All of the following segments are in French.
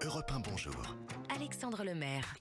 Europe 1, bonjour. Alexandre Lemaire.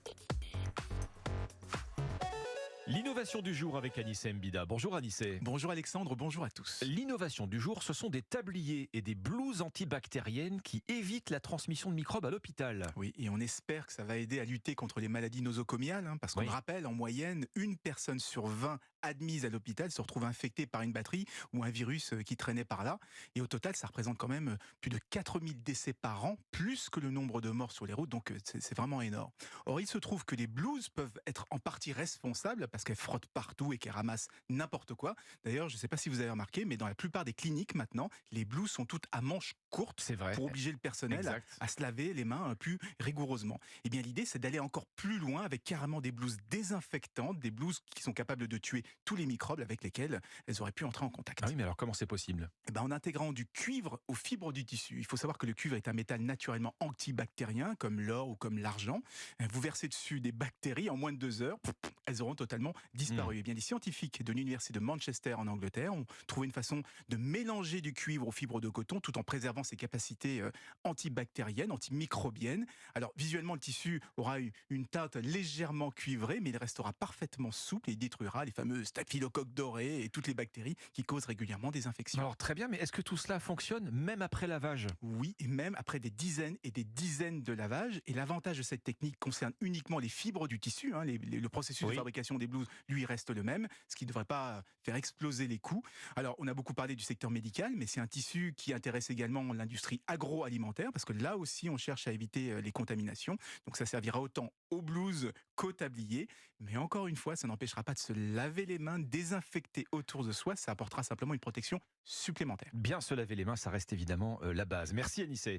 L'innovation du jour avec Anissé Mbida. Bonjour Anissé. Bonjour Alexandre, bonjour à tous. L'innovation du jour, ce sont des tabliers et des blouses antibactériennes qui évitent la transmission de microbes à l'hôpital. Oui, et on espère que ça va aider à lutter contre les maladies nosocomiales, parce qu'on Oui. rappelle, en moyenne, une personne sur 20 admise à l'hôpital se retrouve infectée par une batterie ou un virus qui traînait par là. Et au total, ça représente quand même plus de 4000 décès par an, plus que le nombre de morts sur les routes, donc c'est vraiment énorme. Or, il se trouve que les blouses peuvent être en partie responsables parce qu'elles frottent partout et qu'elles ramassent n'importe quoi. D'ailleurs, je ne sais pas si vous avez remarqué, mais dans la plupart des cliniques maintenant, les blouses sont toutes à manches courtes C'est vrai. pour obliger le personnel à se laver les mains plus rigoureusement. Eh bien, l'idée, c'est d'aller encore plus loin avec carrément des blouses désinfectantes, des blouses qui sont capables de tuer tous les microbes avec lesquels elles auraient pu entrer en contact. Ah oui, mais alors comment c'est possible ? Eh ben, en intégrant du cuivre aux fibres du tissu. Il faut savoir que le cuivre est un métal naturellement antibactérien, comme l'or ou comme l'argent. Vous versez dessus des bactéries en moins de 2 heures, elles auront totalement disparu. Eh bien, des scientifiques de l'université de Manchester en Angleterre ont trouvé une façon de mélanger du cuivre aux fibres de coton tout en préservant ses capacités antibactériennes, antimicrobiennes. Alors, visuellement, le tissu aura une teinte légèrement cuivrée, mais il restera parfaitement souple et il détruira les fameux staphylocoques dorés et toutes les bactéries qui causent régulièrement des infections. Alors très bien, mais est-ce que tout cela fonctionne même après lavage ? Oui, et même après des dizaines et des dizaines de lavages. Et l'avantage de cette technique concerne uniquement les fibres du tissu. Le processus de fabrication des blouses, lui, reste le même, ce qui ne devrait pas faire exploser les coûts. Alors, on a beaucoup parlé du secteur médical, mais c'est un tissu qui intéresse également l'industrie agroalimentaire, parce que là aussi, on cherche à éviter les contaminations. Donc, ça servira autant aux blouses qu'aux tabliers. Mais encore une fois, ça n'empêchera pas de se laver les mains, désinfecter autour de soi. Ça apportera simplement une protection supplémentaire. Bien se laver les mains, ça reste évidemment la base. Merci Anissé.